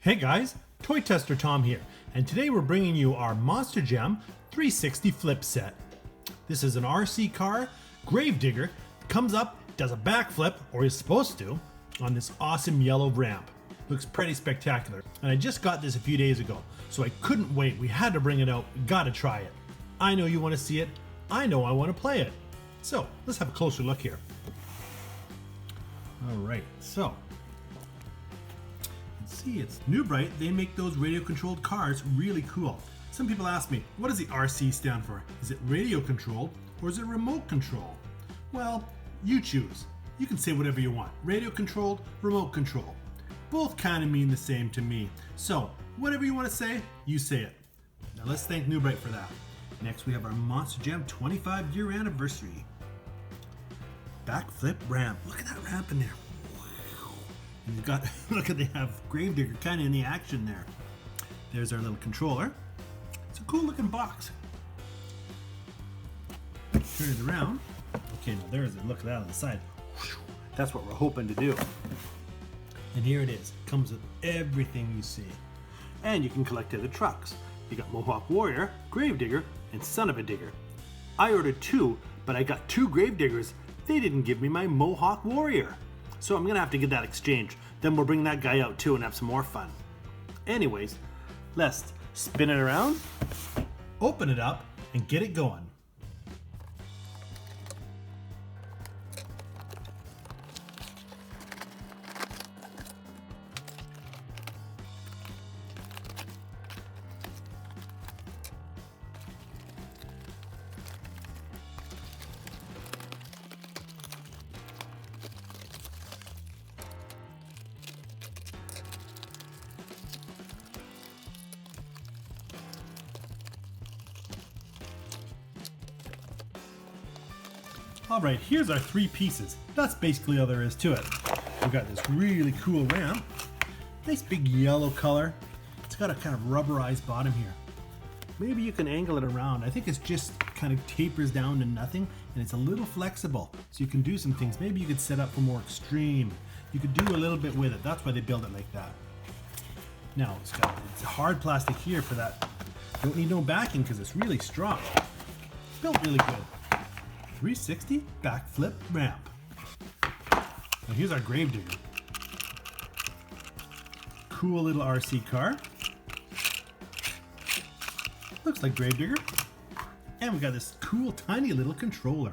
Hey guys, Toy Tester Tom here, and today we're bringing you our Monster Jam 360 flip set. This is an RC car, Gravedigger, comes up, does a backflip, or is supposed to, on this awesome yellow ramp. Looks pretty spectacular, and I just got this a few days ago, so I couldn't wait. We had to bring it out, gotta try it. I know you want to see it, I know I want to play it. So, let's have a closer look here. Alright, so see, it's N.E.A. They make those radio controlled cars really cool. Some people ask me, what does the RC stand for? Is it radio controlled or is it remote control? Well, you choose. You can say whatever you want. Radio controlled, remote control. Both kind of mean the same to me. So, whatever you want to say, you say it. Now let's thank N.E.A. for that. Next we have our Monster Jam 25-year anniversary. Backflip ramp. Look at that ramp in there. And you've got, look at, they have Gravedigger kind of in the action there. There's our little controller. It's a cool looking box. Turn it around. Okay, now there's it. Look at that on the side. That's what we're hoping to do. And here it is. It comes with everything you see. And you can collect other trucks. You got Mohawk Warrior, Gravedigger, and Son of a Digger. I ordered two, but I got two Gravediggers. They didn't give me my Mohawk Warrior. So I'm gonna have to get that exchange. Then we'll bring that guy out too and have some more fun. Anyways, let's spin it around, open it up, and get it going. Alright, here's our three pieces. That's basically all there is to it. We've got this really cool ramp. Nice big yellow color. It's got a kind of rubberized bottom here. Maybe you can angle it around. I think it's just kind of tapers down to nothing, and it's a little flexible. So you can do some things. Maybe you could set up for more extreme. You could do a little bit with it. That's why they build it like that. Now, it's hard plastic here for that. Don't need no backing because it's really strong. Built really good. 360 backflip ramp. Now here's our Gravedigger. Cool little RC car. Looks like Gravedigger. And we got this cool tiny little controller.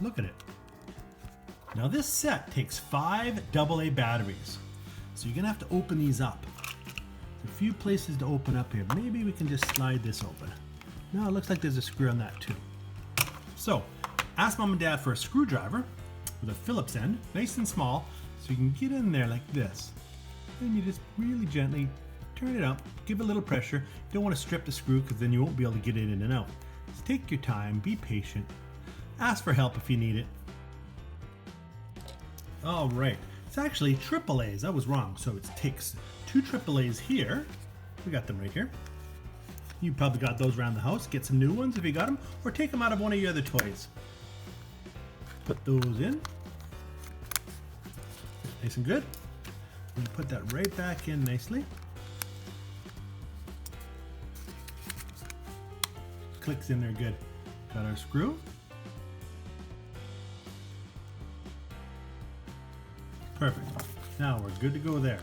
Look at it. Now this set takes 5 AA batteries. So you're gonna have to open these up. There's a few places to open up here. Maybe we can just slide this open. No, it looks like there's a screw on that too. So, ask Mom and Dad for a screwdriver with a Phillips end, nice and small, so you can get in there like this. And you just really gently turn it up, give it a little pressure. You don't want to strip the screw because then you won't be able to get it in and out. Just take your time, be patient, ask for help if you need it. All right, it's actually AAAs, I was wrong. So it takes 2 AAAs here. We got them right here. You probably got those around the house. Get some new ones if you got them, or take them out of one of your other toys. Put those in. Nice and good. And put that right back in nicely. Clicks in there good. Got our screw. Perfect. Now we're good to go there.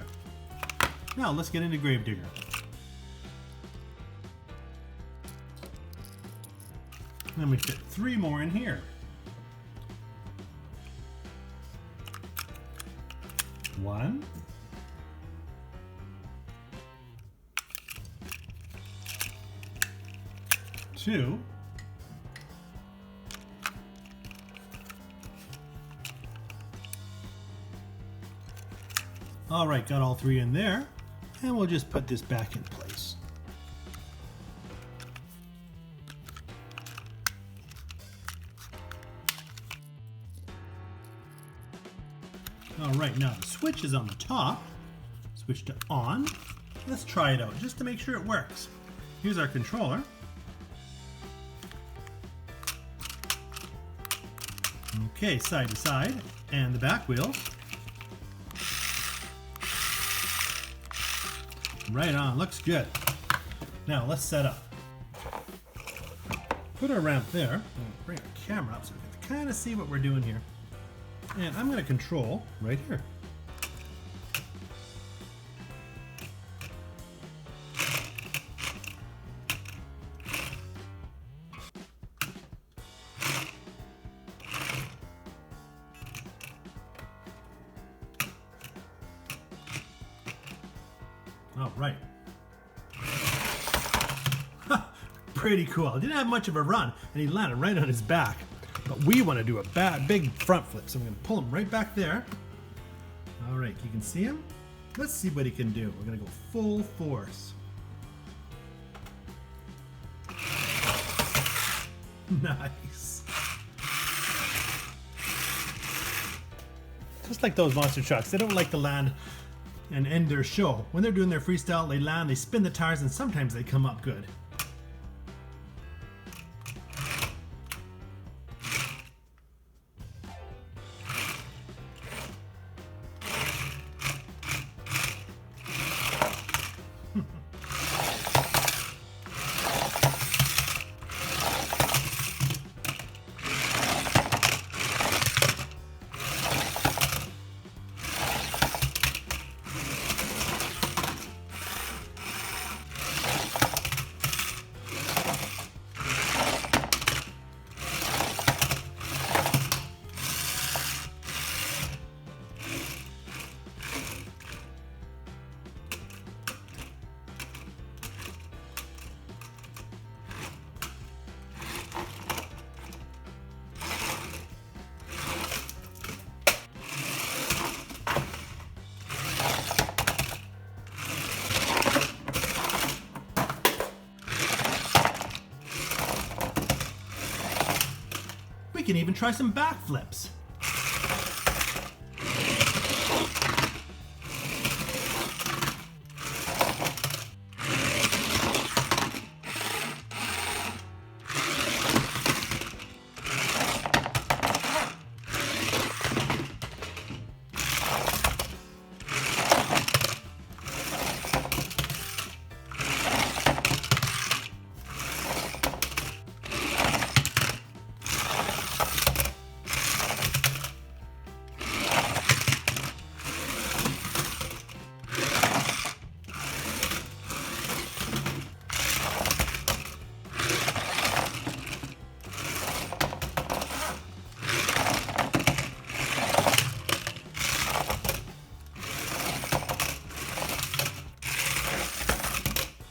Now let's get into Gravedigger. Then we fit 3 more in here. One, two, all right, got all 3 in there, and we'll just put this back in place. All right, now the switch is on the top. Switch to on. Let's try it out just to make sure it works. Here's our controller. Okay, side to side, and the back wheel. Right on, looks good. Now let's set up. Put our ramp there. Bring our camera up so we can kind of see what we're doing here. And I'm going to control right here. All right. Pretty cool. He didn't have much of a run, and he landed right on his back. But we want to do a big front flip, so I'm going to pull him right back there. All right, you can see him? Let's see what he can do. We're going to go full force. Nice. Just like those monster trucks, they don't like to land and end their show. When they're doing their freestyle, they land, they spin the tires, and sometimes they come up good. We can even try some backflips.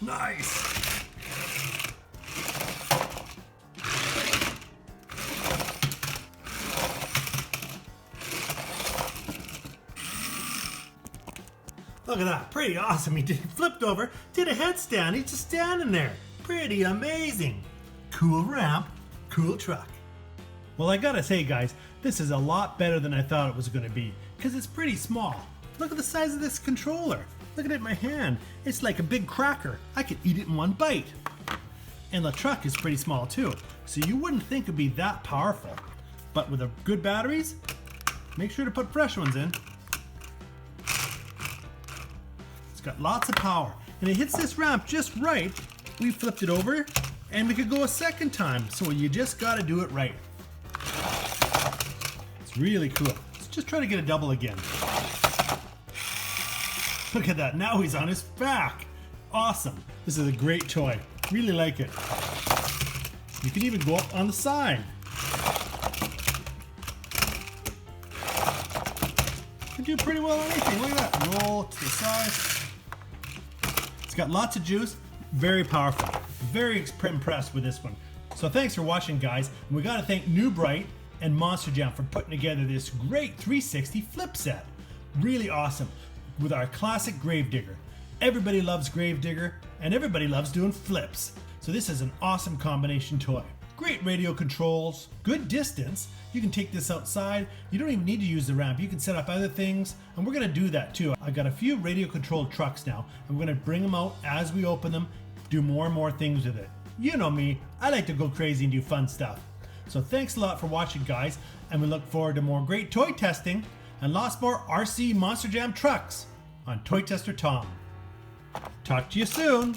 Nice. Look at that, pretty awesome. He flipped over, did a headstand, he's just standing there. Pretty amazing. Cool ramp, cool truck. Well, I gotta say guys, this is a lot better than I thought it was gonna be, because it's pretty small. Look at the size of this controller. Look at it in my hand. It's like a big cracker. I could eat it in one bite. And the truck is pretty small too, so you wouldn't think it'd be that powerful. But with the good batteries, make sure to put fresh ones in. It's got lots of power, and it hits this ramp just right. We flipped it over, and we could go a second time, so you just gotta do it right. It's really cool. Let's just try to get a double again. Look at that, now he's on his back. Awesome. This is a great toy. Really like it. You can even go up on the side. You can do pretty well on anything. Look at that. Roll to the side. It's got lots of juice. Very powerful. Very impressed with this one. So thanks for watching, guys. And we got to thank New Bright and Monster Jam for putting together this great 360 flip set. Really awesome. With our classic Gravedigger. Everybody loves Gravedigger, and everybody loves doing flips. So this is an awesome combination toy. Great radio controls, good distance. You can take this outside. You don't even need to use the ramp. You can set up other things, and we're gonna do that too. I've got a few radio controlled trucks now, and we're gonna bring them out as we open them, do more and more things with it. You know me, I like to go crazy and do fun stuff. So thanks a lot for watching, guys, and we look forward to more great toy testing and lots more RC Monster Jam trucks on Toy Tester Tom. Talk to you soon.